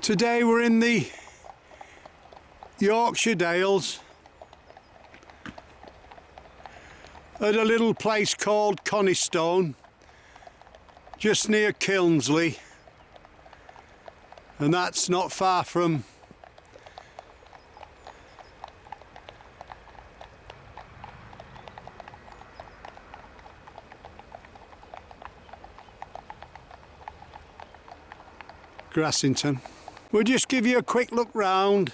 Today we're in the Yorkshire Dales at a little place called Conistone, just near Kilnsley, and that's not far from Grassington. We'll just give you a quick look round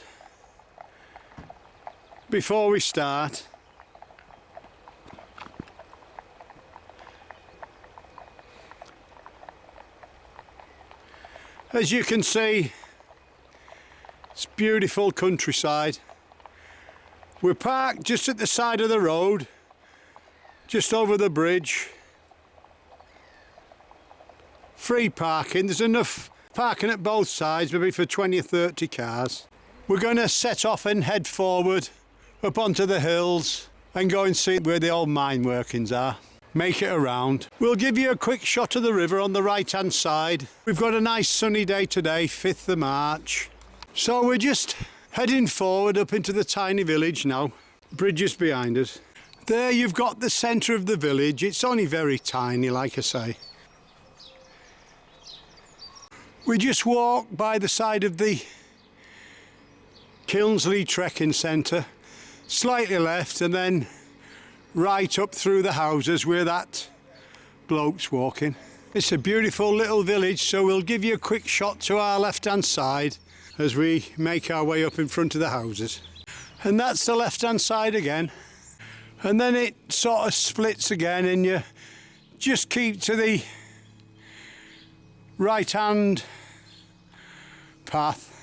before we start. As you can see, it's beautiful countryside. We're parked just at the side of the road, just over the bridge. Free parking, there's enough parking at both sides, maybe for 20 or 30 cars. We're going to set off and head forward up onto the hills and go and see where the old mine workings are. Make it around. We'll give you a quick shot of the river on the right hand side. We've got a nice sunny day today, 5th of March. So we're just heading forward up into the tiny village now. Bridge is behind us. There you've got the centre of the village. It's only very tiny, like I say. We just walk by the side of the Kilnsley Trekking Centre, slightly left and then right up through the houses where that bloke's walking. It's a beautiful little village, so we'll give you a quick shot to our left hand side as we make our way up in front of the houses. And that's the left hand side again. And then it sort of splits again and you just keep to the right hand path.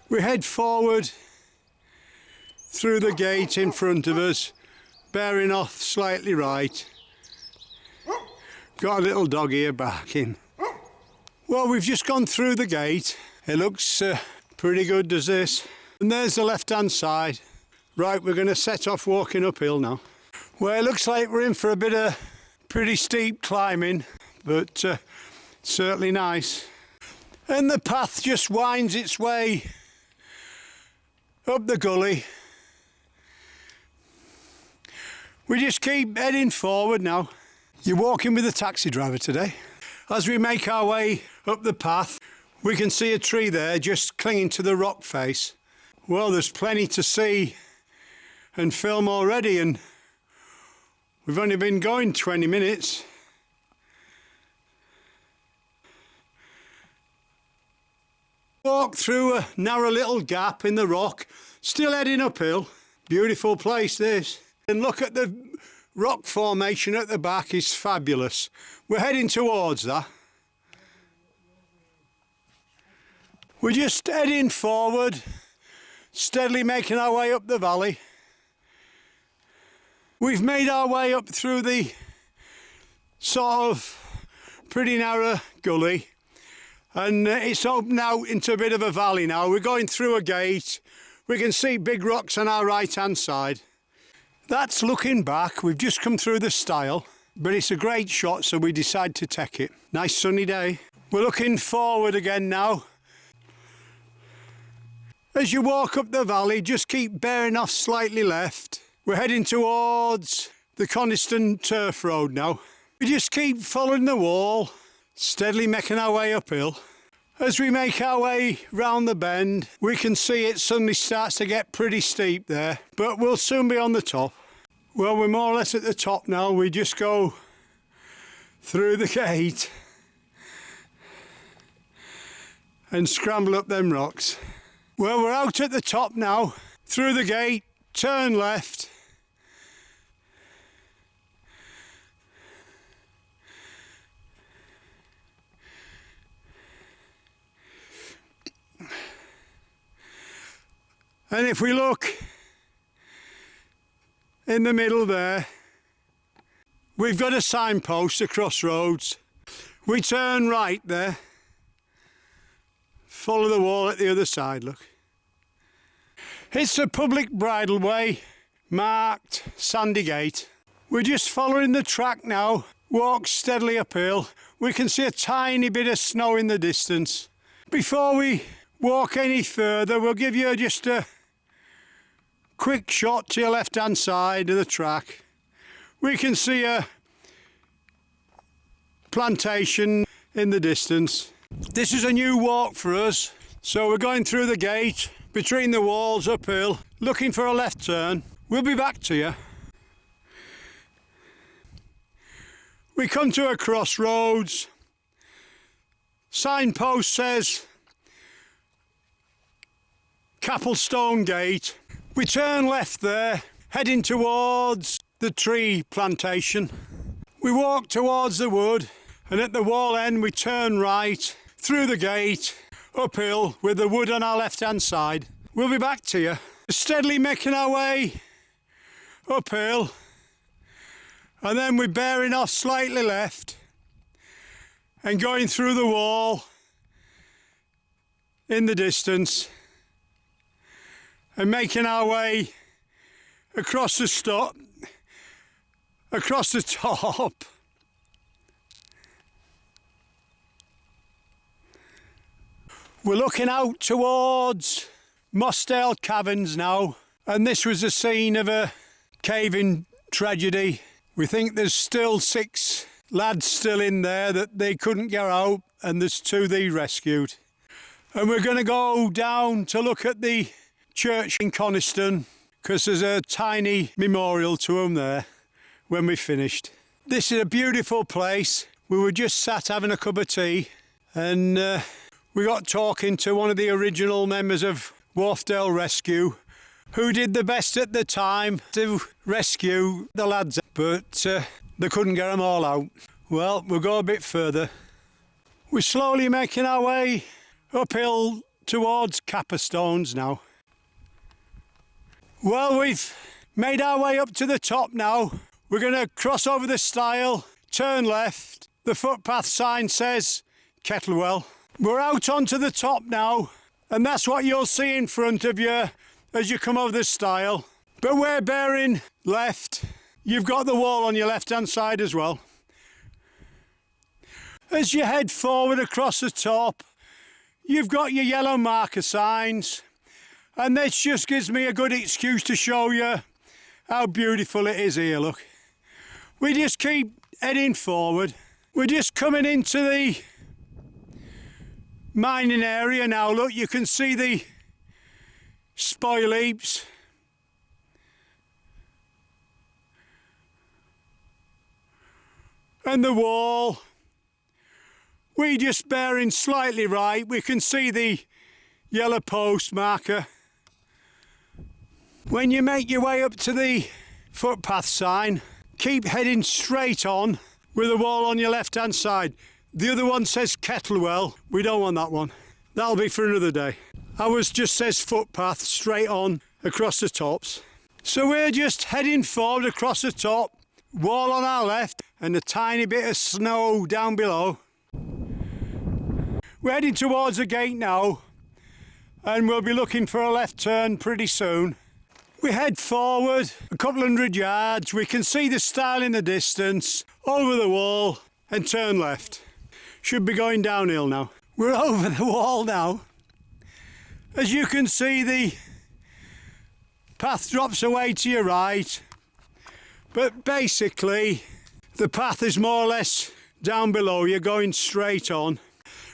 We head forward through the gate in front of us, bearing off slightly right. Got a little dog here barking. Well, we've just gone through the gate. It looks pretty good, does this? And there's the left hand side. Right, we're going to set off walking uphill now. Well, it looks like we're in for a bit of pretty steep climbing, but certainly nice. And the path just winds its way up the gully. We just keep heading forward now. You're walking with a taxi driver today. As we make our way up the path, we can see a tree there just clinging to the rock face. Well, there's plenty to see and film already, and we've only been going 20 minutes. Walk through a narrow little gap in the rock, still heading uphill. Beautiful place this. And look at the rock formation at the back, is fabulous. We're heading towards that. We're just heading forward, steadily making our way up the valley. We've made our way up through the sort of pretty narrow gully, and it's opened out into a bit of a valley now. We're going through a gate. We can see big rocks on our right hand side. That's looking back. We've just come through the stile, but it's a great shot, so we decide to take it. Nice sunny day. We're looking forward again now. As you walk up the valley, just keep bearing off slightly left. We're heading towards the Coniston turf road now. We just keep following the wall, steadily making our way uphill. As we make our way round the bend, we can see it suddenly starts to get pretty steep there, but we'll soon be on the top. Well, we're more or less at the top now. We just go through the gate and scramble up them rocks. Well, we're out at the top now, through the gate, turn left. And if we look in the middle there, we've got a signpost, a crossroads. We turn right there, follow the wall at the other side, look. It's a public bridleway marked Sandy Gate. We're just following the track now walk steadily uphill. We can see a tiny bit of snow in the distance. Before we walk any further, we'll give you just a quick shot to your left-hand side of the track. We can see a plantation in the distance. This is a new walk for us, so we're going through the gate, between the walls, uphill, looking for a left turn. We'll be back to you. We come to a crossroads. Signpost says Capplestone Gate. We turn left there, heading towards the tree plantation. We walk towards the wood, and at the wall end we turn right through the gate, uphill with the wood on our left hand side. We'll be back to you. Steadily making our way uphill, and then we're bearing off slightly left and going through the wall in the distance and making our way across the top. We're looking out towards Mostel Caverns now, and this was the scene of a caving tragedy. We think there's still 6 lads still in there that they couldn't get out, and there's 2 they rescued. And we're going to go down to look at the church in Coniston, because there's a tiny memorial to them there when we finished. This is a beautiful place. We were just sat having a cup of tea, and we got talking to one of the original members of Wharfedale Rescue, who did the best at the time to rescue the lads, but they couldn't get them all out. Well, we'll go a bit further. We're slowly making our way uphill towards Capperstones now. Well, we've made our way up to the top now. We're going to cross over the stile, turn left. The footpath sign says Kettlewell. We're out onto the top now, and that's what you'll see in front of you as you come over the stile. But we're bearing left. You've got the wall on your left-hand side as well. As you head forward across the top, you've got your yellow marker signs, and this just gives me a good excuse to show you how beautiful it is here, look. We just keep heading forward. We're just coming into the mining area now. Look, you can see the spoil heaps. And the wall. We just bearing slightly right. We can see the yellow post marker. When you make your way up to the footpath sign, keep heading straight on with the wall on your left-hand side. The other one says Kettlewell. We don't want that one. That'll be for another day. Ours just says footpath straight on across the tops. So we're just heading forward across the top, wall on our left and a tiny bit of snow down below. We're heading towards the gate now, and we'll be looking for a left turn pretty soon. We head forward a couple hundred yards. We can see the stile in the distance, over the wall, and turn left. Should be going downhill now. We're over the wall now. As you can see, the path drops away to your right, but basically the path is more or less down below. You're going straight on.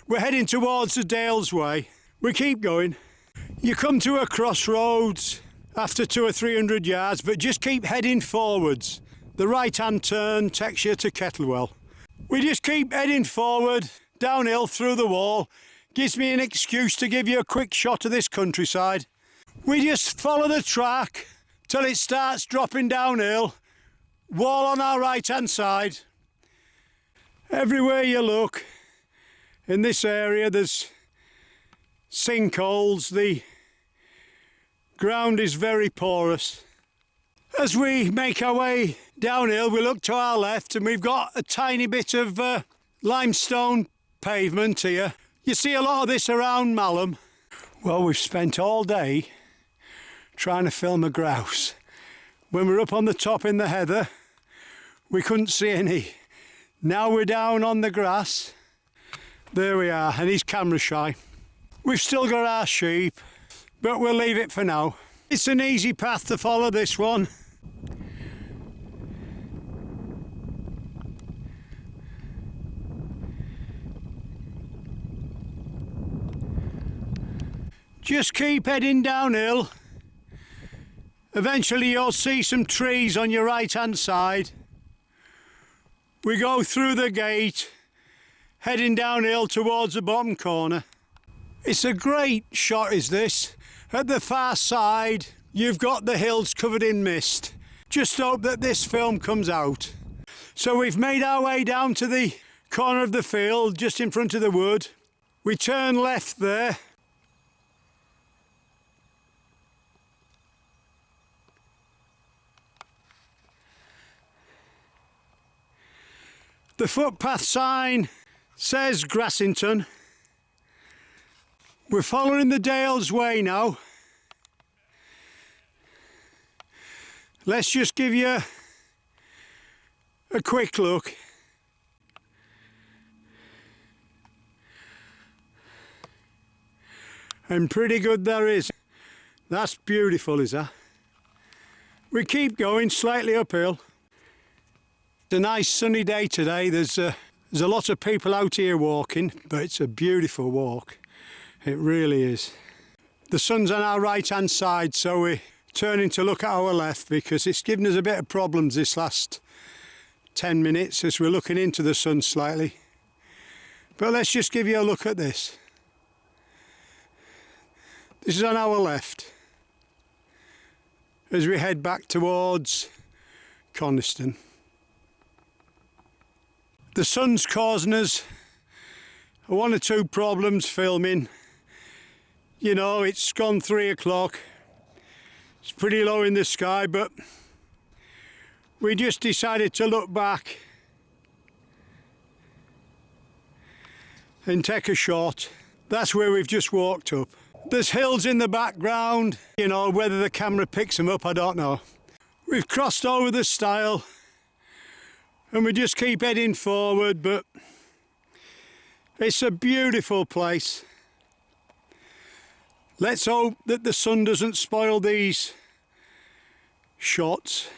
We're heading towards the Dales Way. We keep going. You come to a crossroads after 200 or 300 yards, but just keep heading forwards. The right-hand turn takes you to Kettlewell. We just keep heading forward, downhill through the wall. Gives me an excuse to give you a quick shot of this countryside. We just follow the track till it starts dropping downhill. Wall on our right-hand side. Everywhere you look in this area there's sinkholes. The ground is very porous. As we make our way downhill, we look to our left and we've got a tiny bit of limestone pavement here. You see a lot of this around Malham. Well, we've spent all day trying to film a grouse. When we're up on the top in the heather, we couldn't see any. Now we're down on the grass. There we are, and he's camera shy. We've still got our sheep, but we'll leave it for now. It's an easy path to follow, this one. Just keep heading downhill. Eventually you'll see some trees on your right hand side. We go through the gate, heading downhill towards the bottom corner. It's a great shot, is this. At the far side you've got the hills covered in mist. Just hope that this film comes out. So we've made our way down to the corner of the field, just in front of the wood. We turn left there. The footpath sign says Grassington. We're following the Dale's Way now. Let's just give you a quick look. And pretty good there is. That's beautiful, is that? We keep going slightly uphill. It's a nice sunny day today. There's a lot of people out here walking, but it's a beautiful walk. It really is. The sun's on our right hand side, so we're turning to look at our left because it's given us a bit of problems this last 10 minutes as we're looking into the sun slightly. But let's just give you a look at this. This is on our left as we head back towards Coniston. The sun's causing us one or two problems filming. You know, it's gone 3 o'clock. It's pretty low in the sky, but we just decided to look back and take a shot. That's where we've just walked up. There's hills in the background. You know, whether the camera picks them up, I don't know. We've crossed over the stile and we just keep heading forward, but it's a beautiful place. Let's hope that the sun doesn't spoil these shots.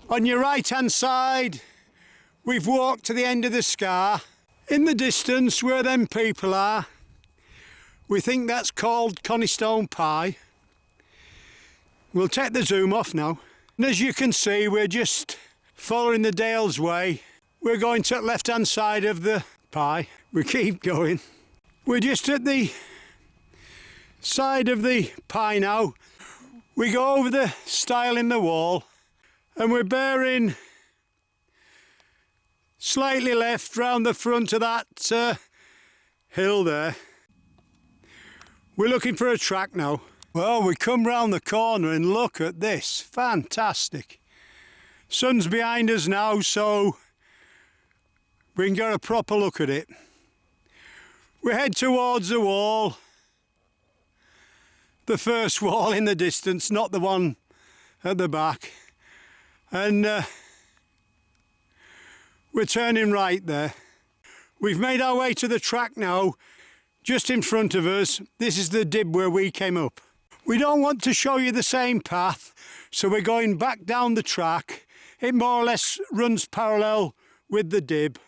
On your right hand side, we've walked to the end of the scar. In the distance where them people are, we think that's called Conistone Pie. We'll take the zoom off now. And as you can see, we're just following the Dale's Way. We're going to the left hand side of the pie. We keep going. We're just at the side of the pie now. We go over the stile in the wall and we're bearing slightly left round the front of that hill there. We're looking for a track now. Well, we come round the corner and look at this. Fantastic. Sun's behind us now, so we can get a proper look at it. We head towards the wall. The first wall in the distance, not the one at the back. And we're turning right there. We've made our way to the track now. Just in front of us, this is the dib where we came up. We don't want to show you the same path, so we're going back down the track. It more or less runs parallel with the dib.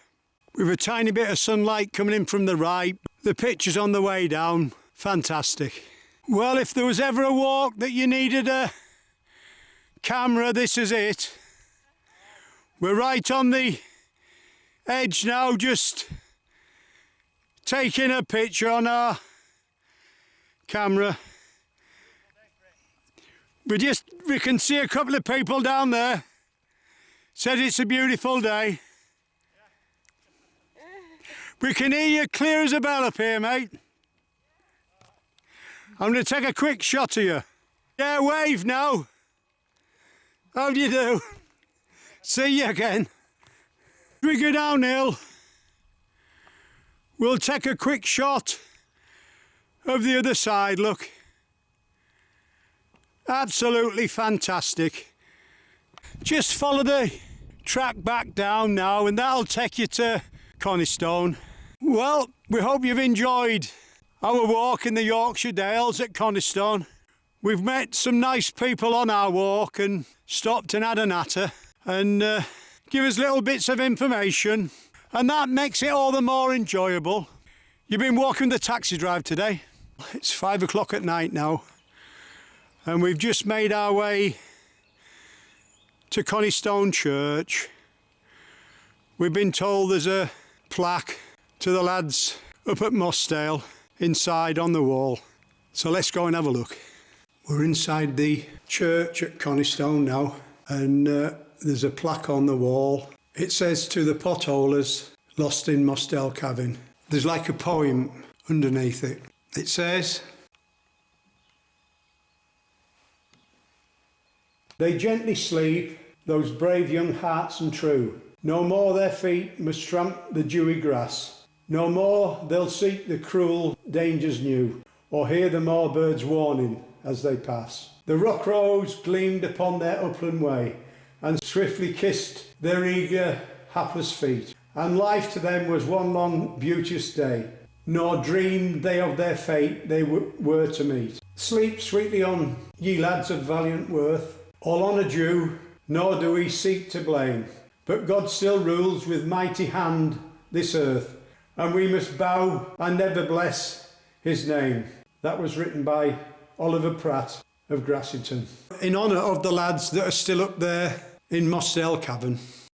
With a tiny bit of sunlight coming in from the right. The picture's on the way down. Fantastic. Well, if there was ever a walk that you needed a camera, this is it. We're right on the edge now, just taking a picture on our camera. We can see a couple of people down there. Said it's a beautiful day. We can hear you clear as a bell up here, mate. I'm going to take a quick shot of you. Yeah, wave now. How do you do? See you again. We go downhill. We'll take a quick shot of the other side, look. Absolutely fantastic. Just follow the track back down now, and that'll take you to Conistone. Well, we hope you've enjoyed our walk in the Yorkshire Dales at Conistone. We've met some nice people on our walk and stopped and had a natter and give us little bits of information, and that makes it all the more enjoyable. You've been walking the taxi drive today. It's 5 o'clock at night now, and we've just made our way to Conistone Church. We've been told there's a plaque to the lads up at Mostel inside on the wall. So let's go and have a look. We're inside the church at Conistone now, and there's a plaque on the wall. It says, "To the potholers lost in Mostel Cavern." There's like a poem underneath it. It says, "They gently sleep, those brave young hearts and true. No more their feet must tramp the dewy grass. No more they'll seek the cruel dangers new, or hear the moor birds warning as they pass. The rock rose gleamed upon their upland way, and swiftly kissed their eager, hapless feet. And life to them was one long, beauteous day, nor dreamed they of their fate they were to meet. Sleep sweetly on, ye lads of valiant worth, all honour due, nor do we seek to blame. But God still rules with mighty hand this earth, and we must bow and ever bless his name." That was written by Oliver Pratt of Grassington, in honour of the lads that are still up there in Mostel Cavern.